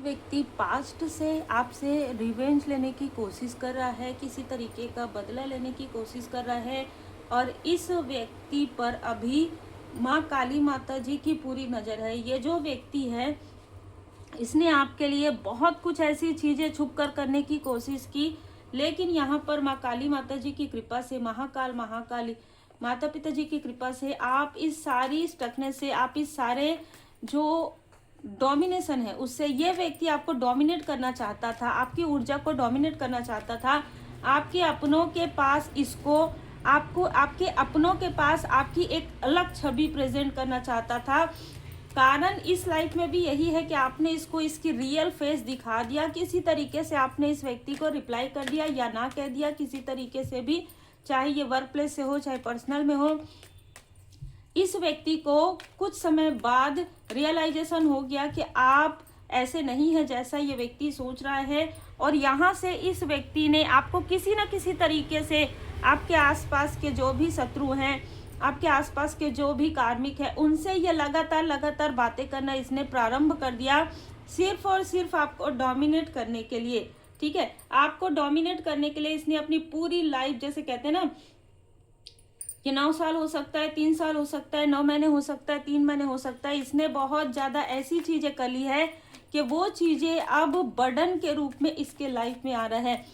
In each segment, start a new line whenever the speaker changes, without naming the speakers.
व्यक्ति पास्ट से आपसे रिवेंज लेने की कोशिश कर रहा है, किसी तरीके का बदला लेने की कोशिश कर रहा है और इस व्यक्ति पर अभी माँ काली माता जी की पूरी नज़र है। ये जो व्यक्ति है, इसने आपके लिए बहुत कुछ ऐसी चीज़ें छुप कर करने की कोशिश की, लेकिन यहाँ पर माँ काली माता जी की कृपा से, महाकाली माता पिता जी की कृपा से आप इस सारी स्टकनेस से, आप इस सारे जो डोमिनेशन है उससे, ये व्यक्ति आपको डोमिनेट करना चाहता था, आपकी ऊर्जा को डोमिनेट करना चाहता था, आपके अपनों के पास इसको, आपको आपके अपनों के पास आपकी एक अलग छवि प्रेजेंट करना चाहता था। कारण इस लाइफ में भी यही है कि आपने इसको इसकी रियल फेस दिखा दिया, किसी तरीके से आपने इस व्यक्ति को रिप्लाई कर दिया या ना कह दिया, किसी तरीके से भी, चाहे ये वर्क प्लेस से हो चाहे पर्सनल में हो। इस व्यक्ति को कुछ समय बाद रियलाइजेशन हो गया कि आप ऐसे नहीं है जैसा ये व्यक्ति सोच रहा है, और यहाँ से इस व्यक्ति ने आपको किसी न किसी तरीके से, आपके आसपास के जो भी शत्रु हैं, आपके आसपास के जो भी कार्मिक है, उनसे ये लगातार बातें करना इसने प्रारंभ कर दिया, सिर्फ और सिर्फ आपको डोमिनेट करने के लिए। ठीक है, आपको डोमिनेट करने के लिए इसने अपनी पूरी लाइफ, जैसे कहते हैं ना कि 9 साल हो सकता है, 3 साल हो सकता है, 9 महीने हो सकता है, 3 महीने हो सकता है, इसने बहुत ज़्यादा ऐसी चीज़ें कर ली है कि वो चीज़ें अब बर्डन के रूप में इसके लाइफ में आ रहा है।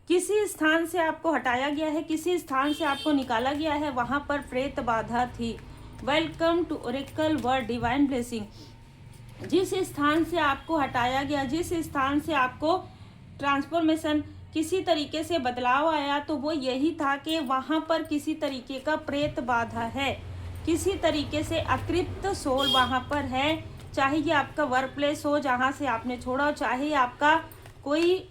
किसी स्थान से आपको हटाया गया है, किसी स्थान से आपको निकाला गया है, वहाँ पर प्रेत बाधा थी। Welcome to oracle word divine blessing. जिस स्थान से आपको हटाया गया, जिस स्थान से आपको ट्रांसफॉर्मेशन, किसी तरीके से बदलाव आया, तो वो यही था कि वहाँ पर किसी तरीके का प्रेत बाधा है, किसी तरीके से अतृप्त सोल वहाँ पर है। चाहे ये आपका वर्क प्लेस हो जहाँ से आपने छोड़ा, चाहे आपका कोई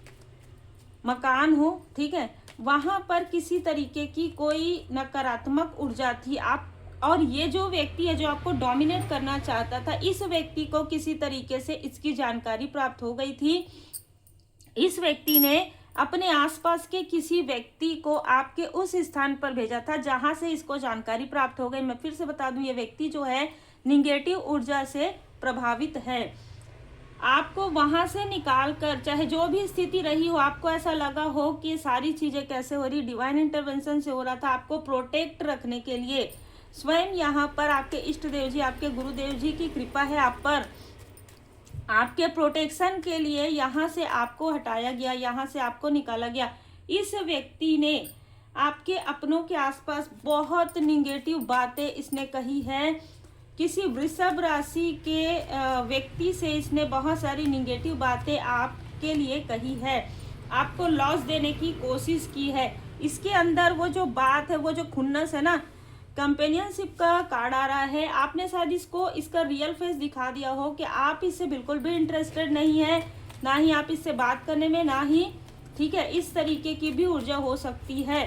मकान हो, ठीक है, वहाँ पर किसी तरीके की कोई नकारात्मक ऊर्जा थी। आप और ये जो व्यक्ति है जो आपको डोमिनेट करना चाहता था, इस व्यक्ति को किसी तरीके से इसकी जानकारी प्राप्त हो गई थी। इस व्यक्ति ने अपने आसपास के किसी व्यक्ति को आपके उस स्थान पर भेजा था जहां से इसको जानकारी प्राप्त हो गई। मैं फिर से बता दूं, ये व्यक्ति जो है निगेटिव ऊर्जा से प्रभावित है। आपको वहां से निकाल कर, चाहे जो भी स्थिति रही हो, आपको ऐसा लगा हो कि सारी चीजें कैसे हो रही, डिवाइन इंटरवेंशन से हो रहा था, आपको प्रोटेक्ट रखने के लिए स्वयं यहाँ पर आपके इष्ट देव जी, आपके गुरुदेव जी की कृपा है आप पर, आपके प्रोटेक्शन के लिए यहाँ से आपको हटाया गया, यहाँ से आपको निकाला गया। इस व्यक्ति ने आपके अपनों के आसपास बहुत निगेटिव बातें इसने कही है। किसी वृषभ राशि के व्यक्ति से इसने बहुत सारी निगेटिव बातें आपके लिए कही है, आपको लॉस देने की कोशिश की है। इसके अंदर वो जो बात है, वो जो खुन्नस है ना, कंपेनियनशिप का कार्ड आ रहा है। आपने शायद इसको इसका रियल फेस दिखा दिया हो कि आप इससे बिल्कुल भी इंटरेस्टेड नहीं है, ना ही आप इससे बात करने में, ना ही, ठीक है, इस तरीके की भी ऊर्जा हो सकती है।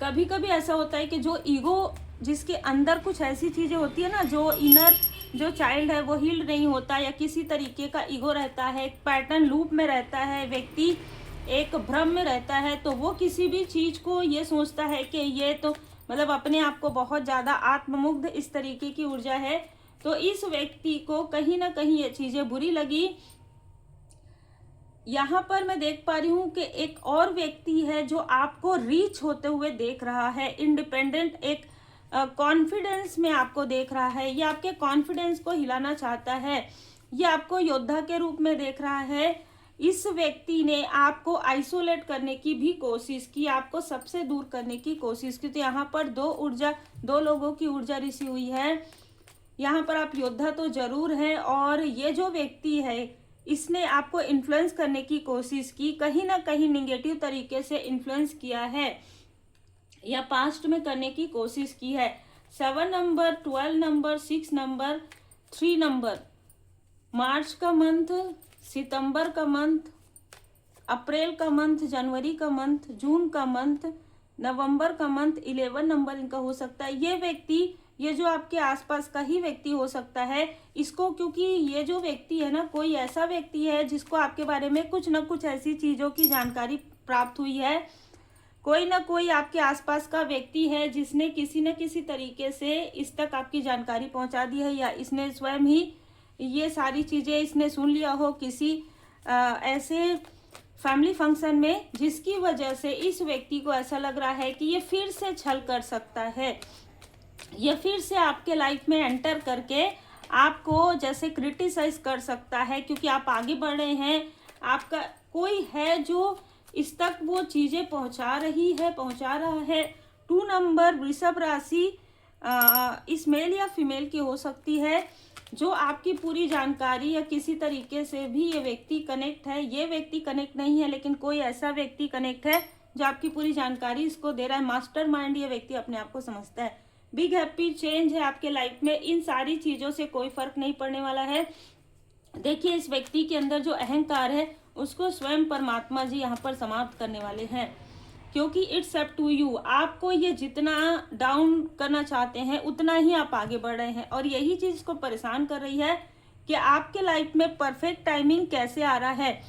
कभी कभी ऐसा होता है कि जो ईगो, जिसके अंदर कुछ ऐसी चीजें होती है ना, जो इनर जो चाइल्ड है वो हील्ड नहीं होता, या किसी तरीके का ईगो रहता है, एक पैटर्न लूप में रहता है, व्यक्ति एक भ्रम में रहता है, तो वो किसी भी चीज को ये सोचता है कि ये तो मतलब अपने आप को बहुत ज्यादा आत्ममुग्ध इस तरीके की ऊर्जा है। तो इस व्यक्ति को कहीं ना कहीं ये चीजें बुरी लगी। यहाँ पर मैं देख पा रही हूँ कि एक और व्यक्ति है जो आपको रीच होते हुए देख रहा है, इंडिपेंडेंट, एक कॉन्फिडेंस में आपको देख रहा है, ये आपके कॉन्फिडेंस को हिलाना चाहता है, ये आपको योद्धा के रूप में देख रहा है। इस व्यक्ति ने आपको आइसोलेट करने की भी कोशिश की, आपको सबसे दूर करने की कोशिश की। तो यहाँ पर दो लोगों की ऊर्जा ऋषि हुई है। यहाँ पर आप योद्धा तो जरूर है, और ये जो व्यक्ति है इसने आपको इन्फ्लुएंस करने की कोशिश की, कहीं ना कहीं निगेटिव तरीके से इन्फ्लुएंस किया है या पास्ट में करने की कोशिश की है। 7 नंबर, 12 नंबर, 6 नंबर, 3 नंबर, मार्च का मंथ, सितंबर का मंथ, अप्रैल का मंथ, जनवरी का मंथ, जून का मंथ, नवंबर का मंथ, 11 नंबर इनका हो सकता है। ये व्यक्ति, ये जो आपके आसपास का ही व्यक्ति हो सकता है इसको, क्योंकि ये जो व्यक्ति है ना, कोई ऐसा व्यक्ति है जिसको आपके बारे में कुछ ना कुछ ऐसी चीज़ों की जानकारी प्राप्त हुई है। कोई ना कोई आपके आसपास का व्यक्ति है जिसने किसी न किसी तरीके से इस तक आपकी जानकारी पहुंचा दी है, या इसने स्वयं ही ये सारी चीज़ें इसने सुन लिया हो किसी ऐसे फैमिली फंक्शन में, जिसकी वजह से इस व्यक्ति को ऐसा लग रहा है कि ये फिर से छल कर सकता है, ये फिर से आपके लाइफ में एंटर करके आपको जैसे क्रिटिसाइज कर सकता है, क्योंकि आप आगे बढ़ रहे हैं, आपका कोई है जो इस तक वो चीज़ें पहुंचा रहा है। 2 नंबर वृषभ राशि इस मेल या फीमेल की हो सकती है, जो आपकी पूरी जानकारी या किसी तरीके से भी ये व्यक्ति कनेक्ट है। ये व्यक्ति कनेक्ट नहीं है, लेकिन कोई ऐसा व्यक्ति कनेक्ट है जो आपकी पूरी जानकारी इसको दे रहा है। मास्टरमाइंड ये व्यक्ति अपने आप को समझता है। बिग हैप्पी चेंज है आपके लाइफ में। इन सारी चीज़ों से कोई फर्क नहीं पड़ने वाला है। देखिए, इस व्यक्ति के अंदर जो अहंकार है उसको स्वयं परमात्मा जी यहाँ पर समाप्त करने वाले हैं, क्योंकि इट्स अप टू यू। आपको ये जितना डाउन करना चाहते हैं उतना ही आप आगे बढ़ रहे हैं, और यही चीज़ इसको परेशान कर रही है कि आपके लाइफ में परफेक्ट टाइमिंग कैसे आ रहा है।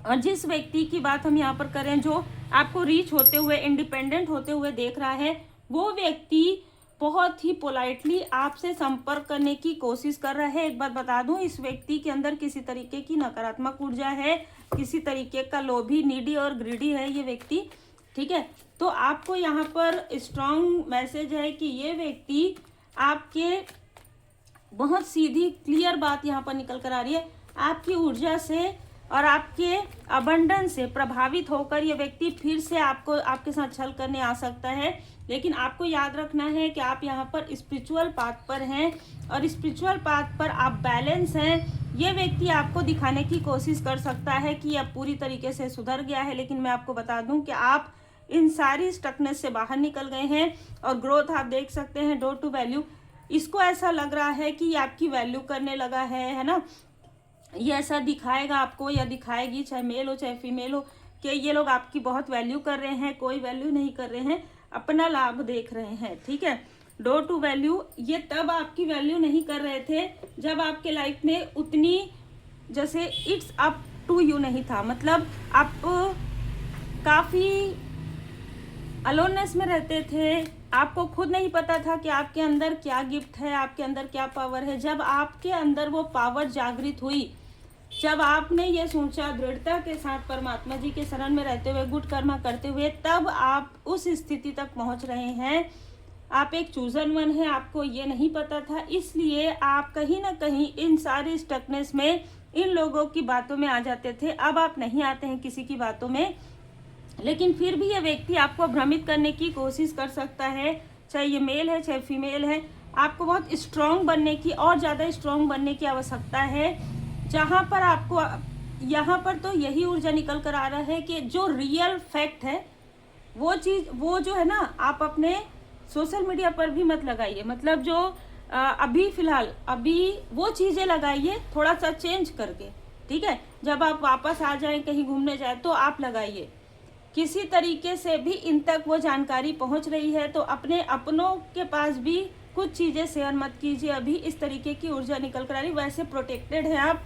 और जिस व्यक्ति की बात हम यहाँ पर करें जो आपको रीच होते हुए, इंडिपेंडेंट होते हुए देख रहा है, वो व्यक्ति बहुत ही पोलाइटली आपसे संपर्क करने की कोशिश कर रहा है। एक बात बता दूं, इस व्यक्ति के अंदर किसी तरीके की नकारात्मक ऊर्जा है, किसी तरीके का लोभी, नीडी और ग्रीडी है ये व्यक्ति, ठीक है। तो आपको यहाँ पर स्ट्रॉन्ग मैसेज है कि ये व्यक्ति आपके, बहुत सीधी क्लियर बात यहाँ पर निकल कर आ रही है, आपकी ऊर्जा से और आपके अबंडन से प्रभावित होकर ये व्यक्ति फिर से आपके साथ छल करने आ सकता है। लेकिन आपको याद रखना है कि आप यहाँ पर स्पिरिचुअल पाथ पर हैं, और स्पिरिचुअल पाथ पर आप बैलेंस हैं। ये व्यक्ति आपको दिखाने की कोशिश कर सकता है कि अब पूरी तरीके से सुधर गया है, लेकिन मैं आपको बता दूं कि आप इन सारी स्टकनेस से बाहर निकल गए हैं, और ग्रोथ आप देख सकते हैं। डोर टू वैल्यू, इसको ऐसा लग रहा है कि ये आपकी वैल्यू करने लगा है ना। ये ऐसा दिखाएगा आपको या दिखाएगी, चाहे मेल हो चाहे फीमेल हो, कि ये लोग आपकी बहुत वैल्यू कर रहे हैं। कोई वैल्यू नहीं कर रहे हैं, अपना लाभ देख रहे हैं, ठीक है। डोर टू वैल्यू, ये तब आपकी वैल्यू नहीं कर रहे थे जब आपके लाइफ में उतनी, जैसे इट्स अप टू यू नहीं था, मतलब आप काफ़ी अलोननेस में रहते थे, आपको खुद नहीं पता था कि आपके अंदर क्या गिफ्ट है, आपके अंदर क्या पावर है। जब आपके अंदर वो पावर जागृत हुई, जब आपने ये सोचा दृढ़ता के साथ परमात्मा जी के शरण में रहते हुए, गुड कर्मा करते हुए, तब आप उस स्थिति तक पहुंच रहे हैं। आप एक चूजन वन है, आपको ये नहीं पता था, इसलिए आप कहीं ना कहीं इन सारे स्टकनेस में इन लोगों की बातों में आ जाते थे। अब आप नहीं आते हैं किसी की बातों में, लेकिन फिर भी ये व्यक्ति आपको भ्रमित करने की कोशिश कर सकता है, चाहे ये मेल है चाहे फीमेल है। आपको बहुत स्ट्रॉन्ग बनने की, और ज़्यादा स्ट्रॉन्ग बनने की आवश्यकता है। जहाँ पर आपको, यहाँ पर तो यही ऊर्जा निकल कर आ रहा है कि जो रियल फैक्ट है वो चीज़, वो जो है ना, आप अपने सोशल मीडिया पर भी मत लगाइए। मतलब जो अभी फ़िलहाल अभी वो चीज़ें लगाइए थोड़ा सा चेंज करके, ठीक है। जब आप वापस आ जाएं, कहीं घूमने जाए, तो आप लगाइए। किसी तरीके से भी इन तक वो जानकारी पहुंच रही है, तो अपने अपनों के पास भी कुछ चीज़ें शेयर मत कीजिए। अभी इस तरीके की ऊर्जा निकल कर आ रही। वैसे प्रोटेक्टेड है आप,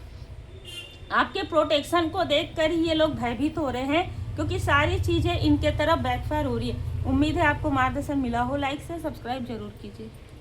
आपके प्रोटेक्शन को देखकर ही ये लोग भयभीत हो रहे हैं, क्योंकि सारी चीज़ें इनके तरफ बैकफायर हो रही है। उम्मीद है आपको मार्गदर्शन मिला हो। लाइक से सब्सक्राइब जरूर कीजिए।